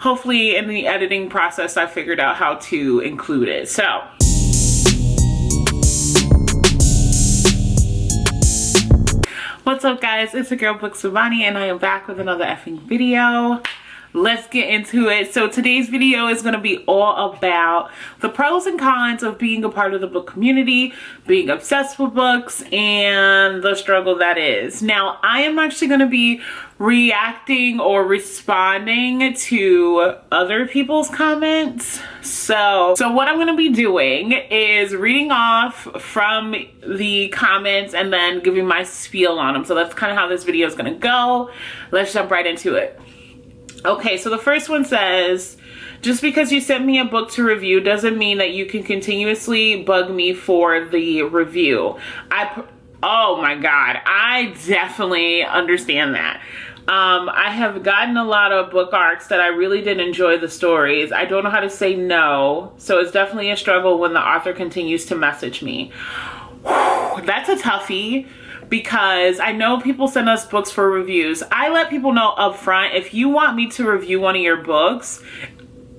hopefully in the editing process, I figured out how to include it. So what's up guys, it's your girl Book Savani and I am back with another effing video. Let's get into it. So today's video is going to be all about the pros and cons of being a part of the book community, being obsessed with books, and the struggle that is. Now, I am actually going to be reacting or responding to other people's comments. So what I'm going to be doing is reading off from the comments and then giving my spiel on them. So that's kind of how this video is going to go. Let's jump right into it. Okay, so the first one says, just because you sent me a book to review doesn't mean that you can continuously bug me for the review. Oh my God, I definitely understand that. I have gotten a lot of book arcs that I really did enjoy the stories. I don't know how to say no, so it's definitely a struggle when the author continues to message me. That's a toughie. Because I know people send us books for reviews. I let people know up front, if you want me to review one of your books,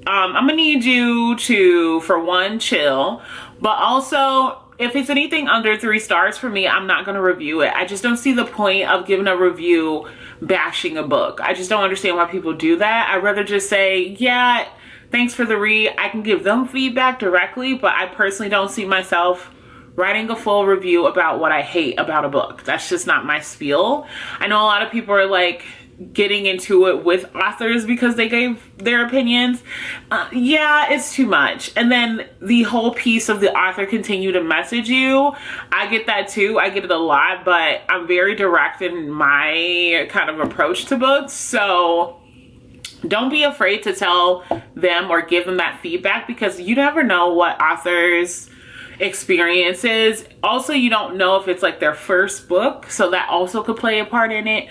I'm gonna need you to, for one, chill. But also, if it's anything under 3 stars for me, I'm not gonna review it. I just don't see the point of giving a review bashing a book. I just don't understand why people do that. I'd rather just say, yeah, thanks for the read. I can give them feedback directly, but I personally don't see myself writing a full review about what I hate about a book. That's just not my spiel. I know a lot of people are like getting into it with authors because they gave their opinions. Yeah, it's too much. And then the whole piece of the author continue to message you. I get that too. I get it a lot, but I'm very direct in my kind of approach to books. So don't be afraid to tell them or give them that feedback, because you never know what authors' experiences. Also, you don't know if it's like their first book, so that also could play a part in it.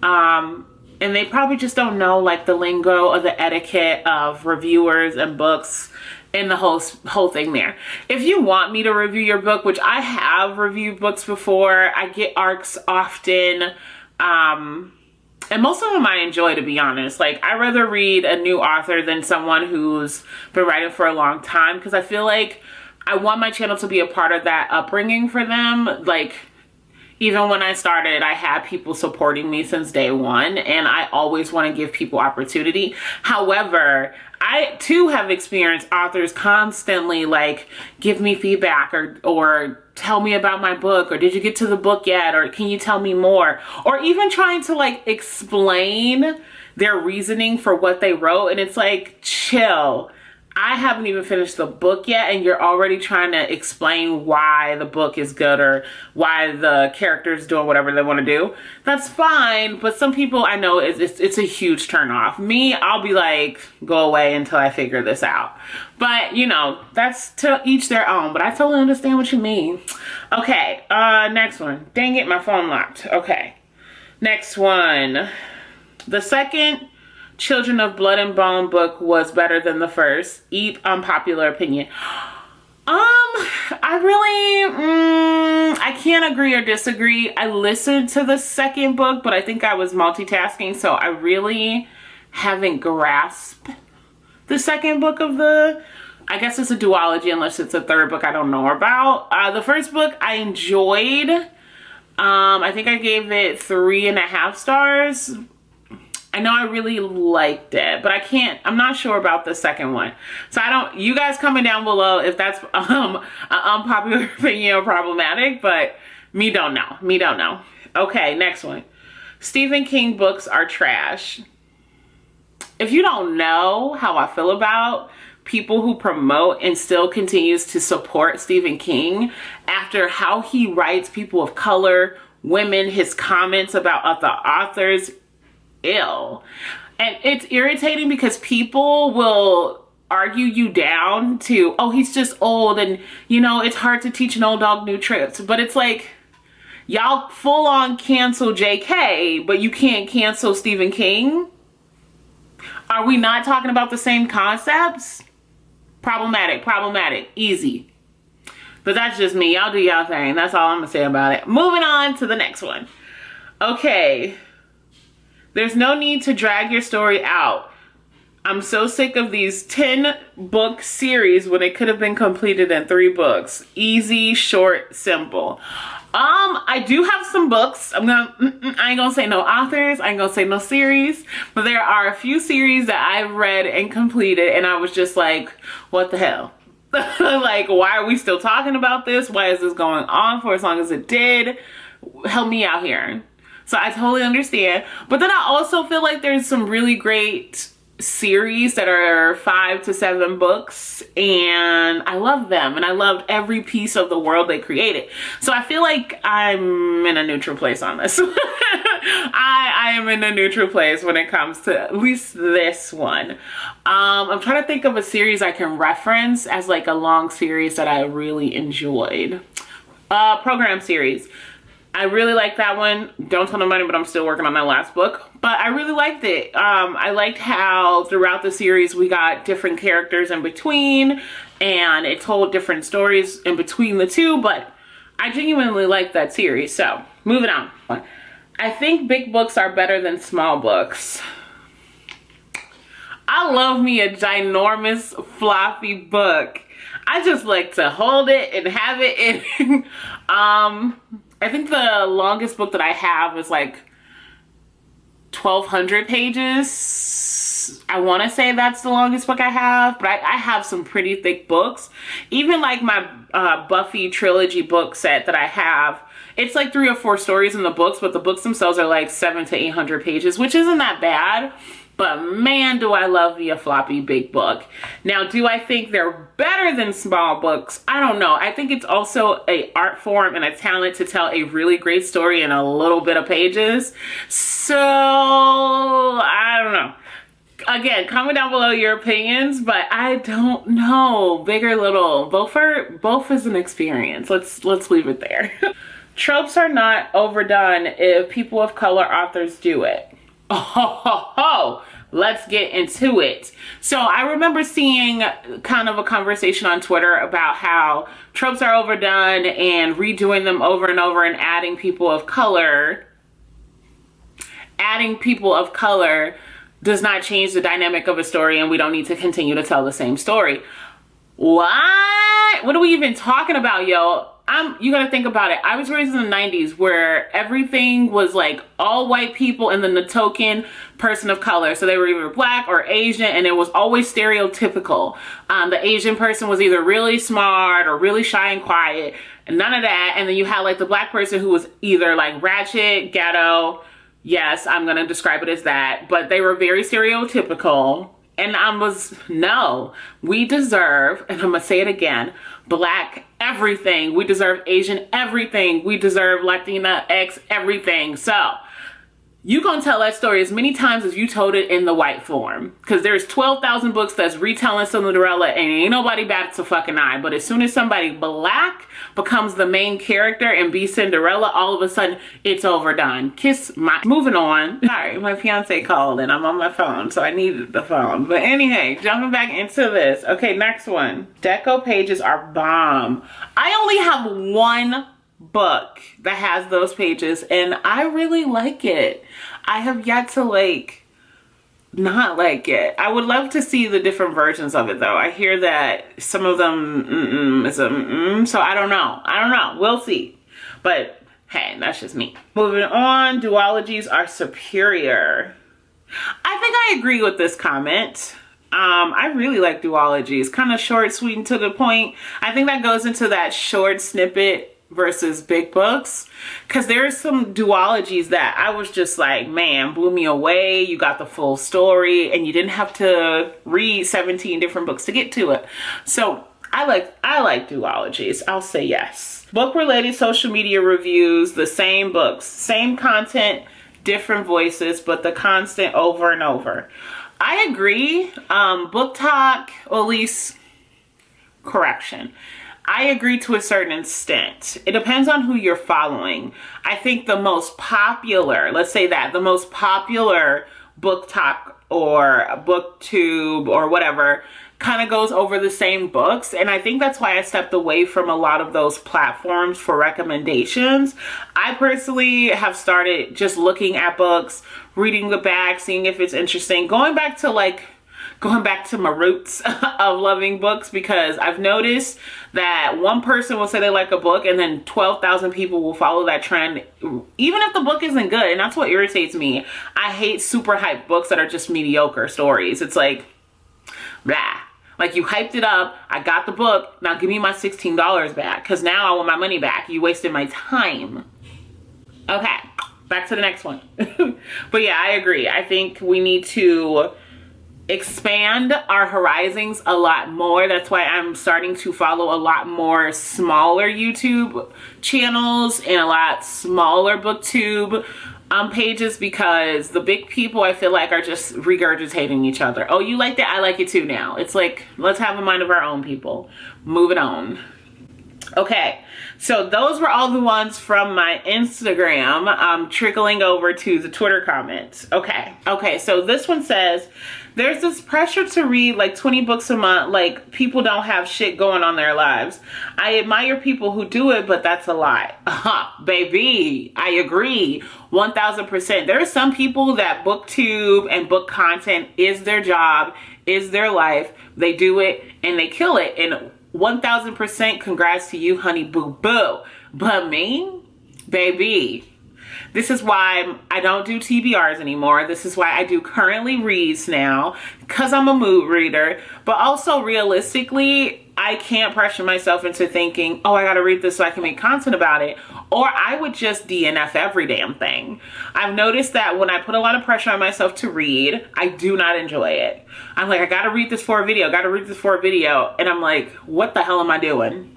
And they probably just don't know like the lingo or the etiquette of reviewers and books and the whole thing there. If you want me to review your book, which I have reviewed books before, I get arcs often, and most of them I enjoy, to be honest. Like, I rather read a new author than someone who's been writing for a long time, because I feel like I want my channel to be a part of that upbringing for them. Like, even when I started, I had people supporting me since day one, and I always want to give people opportunity. However, I too have experienced authors constantly like give me feedback or tell me about my book, or did you get to the book yet, or can you tell me more, or even trying to like explain their reasoning for what they wrote. And it's like, chill. I haven't even finished the book yet, and you're already trying to explain why the book is good or why the character's doing whatever they want to do. That's fine, but some people I know it's a huge turn off. Me, I'll be like, go away until I figure this out. But, you know, that's to each their own, but I totally understand what you mean. Okay, next one. Dang it, my phone locked. Okay, next one. The second Children of Blood and Bone book was better than the first. Eat unpopular opinion. I can't agree or disagree. I listened to the second book, but I think I was multitasking, so I really haven't grasped the second book of I guess it's a duology, unless it's a third book I don't know about. The first book I enjoyed. I think I gave it 3.5 stars. I know I really liked it, but I'm not sure about the second one. So you guys comment down below if that's an unpopular opinion or problematic, but me don't know. Okay, next one. Stephen King books are trash. If you don't know how I feel about people who promote and still continues to support Stephen King after how he writes people of color, women, his comments about other authors, ill. And it's irritating because people will argue you down to, oh, he's just old and, you know, it's hard to teach an old dog new tricks. But it's like, y'all full on cancel JK, but you can't cancel Stephen King? Are we not talking about the same concepts? Problematic, easy. But that's just me. Y'all do y'all thing. That's all I'm gonna say about it. Moving on to the next one. Okay. There's no need to drag your story out. I'm so sick of these 10 book series when it could have been completed in 3 books. Easy, short, simple. I do have some books. I ain't gonna say no authors, I ain't gonna say no series, but there are a few series that I've read and completed and I was just like, what the hell? Like, why are we still talking about this? Why is this going on for as long as it did? Help me out here. So I totally understand. But then I also feel like there's some really great series that are 5 to 7 books and I love them and I loved every piece of the world they created. So I feel like I'm in a neutral place on this. I am in a neutral place when it comes to at least this one. I'm trying to think of a series I can reference as like a long series that I really enjoyed. Program series. I really like that one. Don't tell nobody, but I'm still working on that last book. But I really liked it. I liked how throughout the series we got different characters in between and it told different stories in between the two, but I genuinely liked that series. So, moving on. I think big books are better than small books. I love me a ginormous floppy book. I just like to hold it and have it in. I think the longest book that I have is like 1,200 pages. I want to say that's the longest book I have, but I have some pretty thick books. Even like my Buffy trilogy book set that I have, it's like 3 or 4 stories in the books, but the books themselves are like 700 to 800 pages, which isn't that bad. But man, do I love me a floppy big book. Now, do I think they're better than small books? I don't know. I think it's also an art form and a talent to tell a really great story in a little bit of pages. So, I don't know. Again, comment down below your opinions, but I don't know. Big or little, both is an experience. Let's leave it there. Tropes are not overdone if people of color authors do it. Oh, let's get into it. So I remember seeing kind of a conversation on Twitter about how tropes are overdone and redoing them over and over and adding people of color does not change the dynamic of a story and we don't need to continue to tell the same story. What? What are we even talking about, yo? You gotta think about it. I was raised in the 90s where everything was like all white people and then the token person of color. So they were either black or Asian and it was always stereotypical. The Asian person was either really smart or really shy and quiet and none of that. And then you had like the black person who was either like ratchet, ghetto. Yes, I'm gonna describe it as that. But they were very stereotypical. And no, we deserve, and I'm gonna say it again, black everything. We deserve Asian everything. We deserve Latina X everything. So, you gonna tell that story as many times as you told it in the white form. Because there's 12,000 books that's retelling Cinderella and ain't nobody bats a fucking eye. But as soon as somebody black becomes the main character and be Cinderella, all of a sudden it's overdone. Moving on. Sorry, my fiance called and I'm on my phone, so I needed the phone. But anyway, jumping back into this. Okay, next one. Deco pages are bomb. I only have one book that has those pages and I really like it. I have yet to not like it. I would love to see the different versions of it though. I hear that some of them so I don't know. We'll see. But hey, that's just me. Moving on, duologies are superior. I think I agree with this comment. I really like duologies. Kind of short, sweet, and to the point. I think that goes into that short snippet versus big books, because there's some duologies that I was just like, man, blew me away. You got the full story and you didn't have to read 17 different books to get to it. So I like duologies. I'll say yes. Book related social media reviews, the same books, same content, different voices, but the constant over and over. I agree. Book talk, or at least correction. I agree to a certain extent. It depends on who you're following. I think the most popular, let's say that, the most popular book talk or booktube or whatever kind of goes over the same books. And I think that's why I stepped away from a lot of those platforms for recommendations. I personally have started just looking at books, reading the back, seeing if it's interesting, going back to like going back to my roots of loving books, because I've noticed that one person will say they like a book and then 12,000 people will follow that trend, even if the book isn't good. And that's what irritates me. I hate super hyped books that are just mediocre stories. It's like, blah. Like, you hyped it up, I got the book, now give me my $16 back, because now I want my money back. You wasted my time. Okay, back to the next one. But yeah, I agree. I think we need to expand our horizons a lot more. That's why I'm starting to follow a lot more smaller YouTube channels and a lot smaller booktube pages, because the big people, I feel like, are just regurgitating each other. Oh, you like that? I like it too now. It's like, let's have a mind of our own, people. Move it on. Okay, so those were all the ones from my Instagram, trickling over to the Twitter comments. Okay, so this one says, there's this pressure to read like 20 books a month, like people don't have shit going on in their lives. I admire people who do it, but that's a lie. Baby, I agree 1000%. There are some people that booktube and book content is their job, is their life. They do it and they kill it. And 1000% congrats to you, honey boo boo. But me, baby, this is why I don't do TBRs anymore. This is why I do currently reads now, because I'm a mood reader. But also, realistically, I can't pressure myself into thinking, oh, I gotta read this so I can make content about it. Or I would just DNF every damn thing. I've noticed that when I put a lot of pressure on myself to read, I do not enjoy it. I'm like, I gotta read this for a video, and I'm like, what the hell am I doing?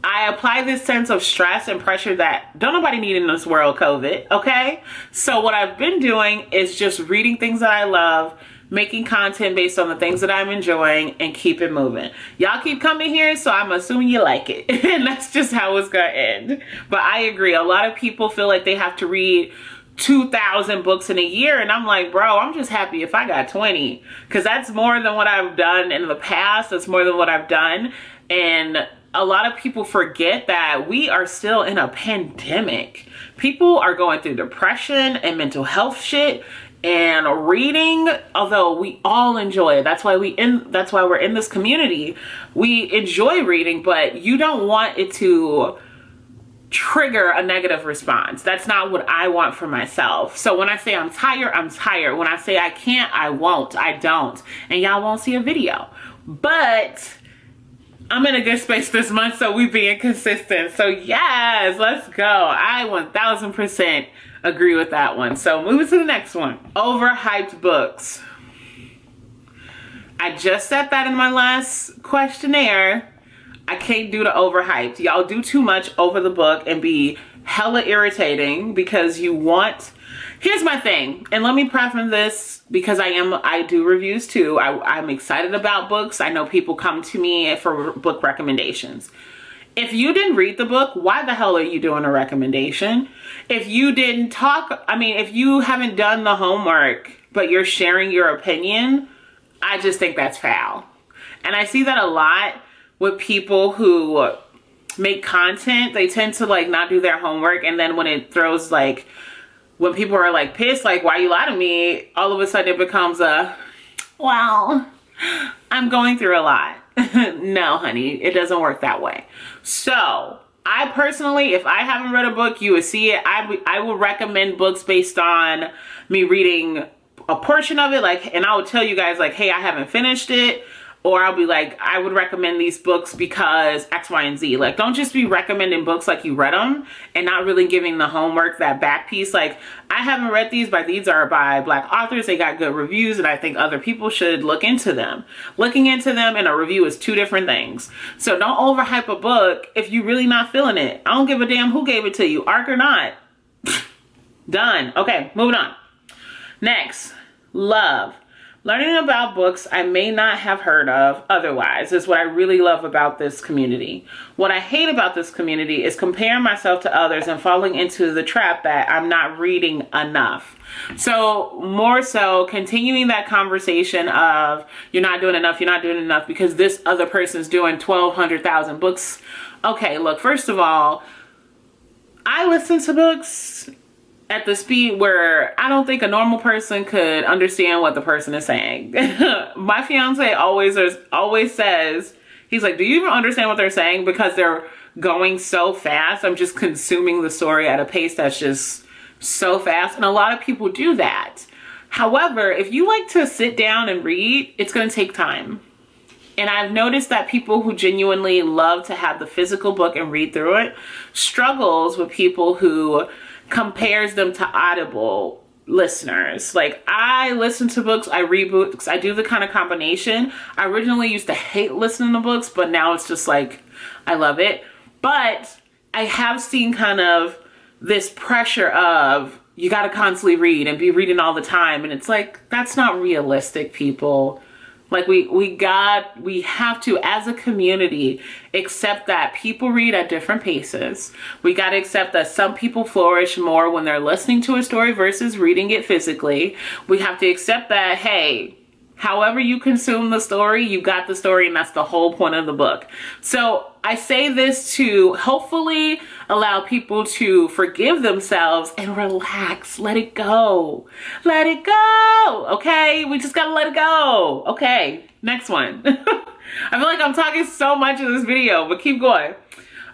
I apply this sense of stress and pressure that don't nobody need in this world, COVID, okay? So what I've been doing is just reading things that I love, making content based on the things that I'm enjoying, and keep it moving. Y'all keep coming here, so I'm assuming you like it. And that's just how it's gonna end. But I agree, a lot of people feel like they have to read 2,000 books in a year, and I'm like, bro, I'm just happy if I got 20, because that's more than what I've done in the past. That's more than what I've done. And a lot of people forget that we are still in a pandemic. People are going through depression and mental health shit, and reading, although we all enjoy it, that's why we're in this community. We enjoy reading, but you don't want it to trigger a negative response. That's not what I want for myself. So when I say I'm tired, I'm tired. When I say I can't, I won't. I don't. And y'all won't see a video. But I'm in a good space this month, so we being consistent. So yes, let's go. I 1000% agree with that one. So moving to the next one. Overhyped books. I just said that in my last questionnaire. I can't do the overhyped. Y'all do too much over the book and be hella irritating because you want... Here's my thing, and let me preface this because I do reviews too. I'm excited about books. I know people come to me for book recommendations. If you didn't read the book, why the hell are you doing a recommendation? If you didn't talk, if you haven't done the homework, but you're sharing your opinion, I just think that's foul. And I see that a lot with people who make content. They tend to like not do their homework, and then when it throws like, when people are like pissed, like, why you lie to me? All of a sudden it becomes a, well, I'm going through a lot. No, honey, it doesn't work that way. So I personally, if I haven't read a book, you would see it. I would recommend books based on me reading a portion of it. Like, and I would tell you guys like, hey, I haven't finished it. Or I'll be like, I would recommend these books because X, Y, and Z. Like, don't just be recommending books like you read them and not really giving the homework, that back piece. Like, I haven't read these, but these are by Black authors. They got good reviews, and I think other people should look into them. Looking into them and a review is two different things. So don't overhype a book if you're really not feeling it. I don't give a damn who gave it to you, ARC or not. Done. Okay, moving on. Next, love. Learning about books I may not have heard of otherwise is what I really love about this community. What I hate about this community is comparing myself to others and falling into the trap that I'm not reading enough. So more so continuing that conversation of you're not doing enough because this other person's doing 1,200,000 books. Okay, look, first of all, I listen to books at the speed where I don't think a normal person could understand what the person is saying. My fiance always says, he's like, do you even understand what they're saying? Because they're going so fast. I'm just consuming the story at a pace that's just so fast. And a lot of people do that. However, if you like to sit down and read, it's going to take time. And I've noticed that people who genuinely love to have the physical book and read through it struggles with people who compares them to Audible listeners. Like, I listen to books, I read books, I do the kind of combination. I originally used to hate listening to books, but now it's just like, I love it. But I have seen kind of this pressure of, you got to constantly read and be reading all the time. And it's like, that's not realistic, people. Like, we have to, as a community, accept that people read at different paces. We got to accept that some people flourish more when they're listening to a story versus reading it physically. We have to accept that, hey, however you consume the story, you got the story, and that's the whole point of the book. So I say this to hopefully allow people to forgive themselves and relax. Let it go. Let it go. Okay? We just gotta let it go. Okay, next one. I feel like I'm talking so much in this video, but keep going.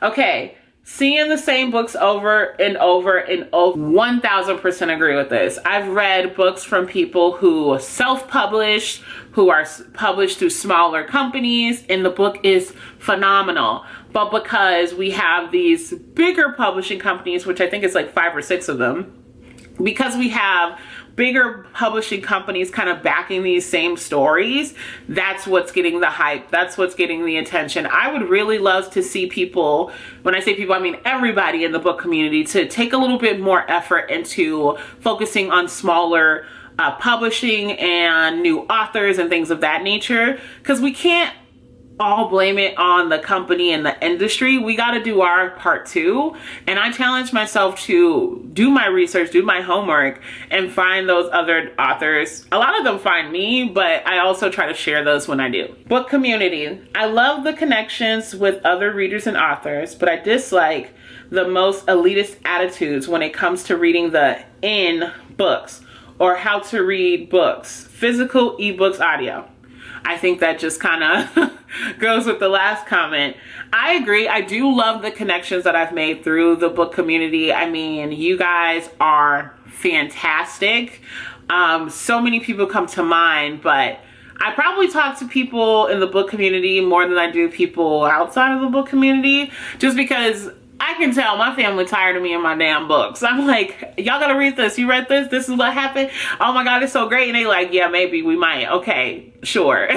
Okay. Seeing the same books over and over and over. 1000% agree with this. I've read books from people who self-publish, who are published through smaller companies, and the book is phenomenal. But because we have these bigger publishing companies, which I think is like 5 or 6 of them, because we have bigger publishing companies kind of backing these same stories, that's what's getting the hype. That's what's getting the attention. I would really love to see people, when I say people, I mean everybody in the book community, to take a little bit more effort into focusing on smaller publishing and new authors and things of that nature, because we can't all blame it on the company and the industry. We got to do our part too. And I challenge myself to do my research, do my homework, and find those other authors. A lot of them find me, but I also try to share those when I do. Book community. I love the connections with other readers and authors, but I dislike the most elitist attitudes when it comes to reading the in books or how to read books, physical, ebooks, audio. I think that just kind of goes with the last comment. I agree. I do love the connections that I've made through the book community. I mean, you guys are fantastic. So many people come to mind, but I probably talk to people in the book community more than I do people outside of the book community, just because I can tell my family tired of me and my damn books. I'm like, y'all gotta read this. You read this? This is what happened? Oh my God, it's so great. And they like, yeah, maybe we might. Okay, sure.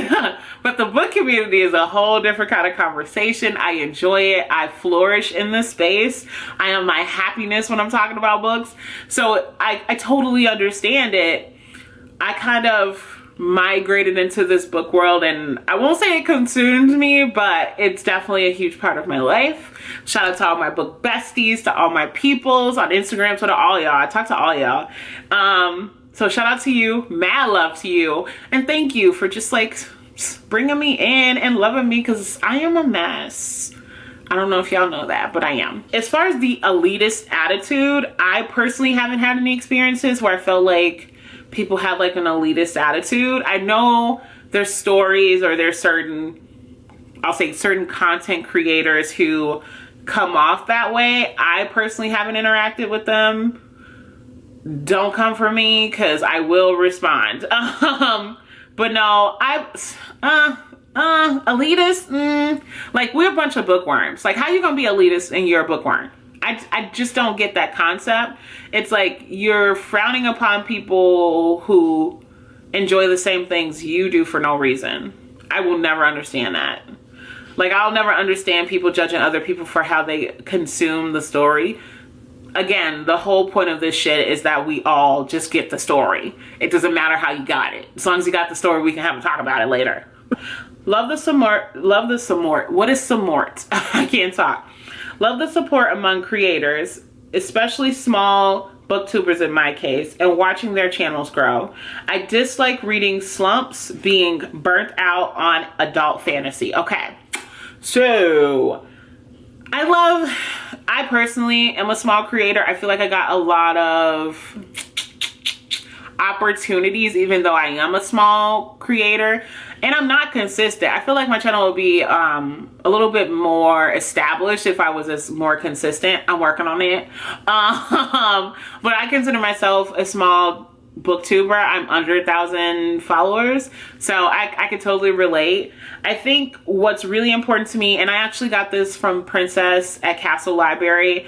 But the book community is a whole different kind of conversation. I enjoy it. I flourish in this space. I am my happiness when I'm talking about books. So I totally understand it. I kind of migrated into this book world, and I won't say it consumed me, but it's definitely a huge part of my life. Shout out to all my book besties, to all my peoples on Instagram, Twitter, all y'all. I talk to all y'all. So shout out to you, mad love to you, and thank you for just like bringing me in and loving me, because I am a mess. I don't know if y'all know that, but I am. As far as the elitist attitude, I personally haven't had any experiences where I felt like people have like an elitist attitude. I know there's stories or there's certain, I'll say certain content creators who come off that way. I personally haven't interacted with them. Don't come for me, because I will respond. But no, elitist, like, we're a bunch of bookworms. Like, how you gonna be elitist and you're a bookworm? I just don't get that concept. It's like you're frowning upon people who enjoy the same things you do for no reason. I will never understand that. Like, I'll never understand people judging other people for how they consume the story. Again, the whole point of this shit is that we all just get the story. It doesn't matter how you got it. As long as you got the story, we can have a talk about it later. Love the support. What is support? I can't talk. Love the support among creators, especially small booktubers in my case, and watching their channels grow. I dislike reading slumps, being burnt out on adult fantasy. Okay, so I personally am a small creator. I feel like I got a lot of opportunities even though I am a small creator, and I'm not consistent. I feel like my channel would be a little bit more established if I was more consistent. I'm working on it. But I consider myself a small booktuber. I'm under 1,000 followers, so I can totally relate. I think what's really important to me, and I actually got this from Princess at Castle Library: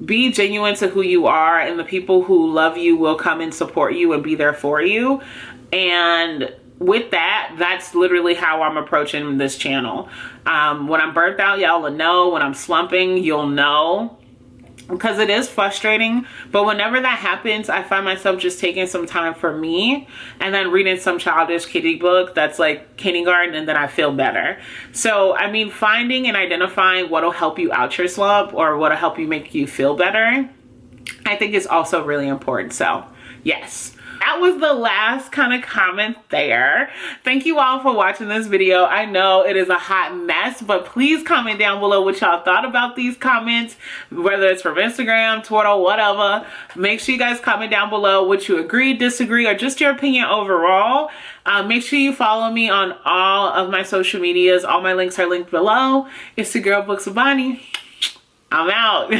be genuine to who you are, and the people who love you will come and support you and be there for you. And with that, that's literally how I'm approaching this channel. When I'm burnt out, y'all will know. When I'm slumping, you'll know, because it is frustrating. But whenever that happens, I find myself just taking some time for me and then reading some childish kiddie book that's like kindergarten, and then I feel better. So I mean, finding and identifying what'll help you out your slump or what'll help you make you feel better, I think is also really important. So yes, that was the last kind of comment there. Thank you all for watching this video. I know it is a hot mess, but please comment down below what y'all thought about these comments, whether it's from Instagram, Twitter, whatever. Make sure you guys comment down below what you agree, disagree, or just your opinion overall. Make sure you follow me on all of my social medias. All my links are linked below. It's the girl Books with Bonnie. I'm out.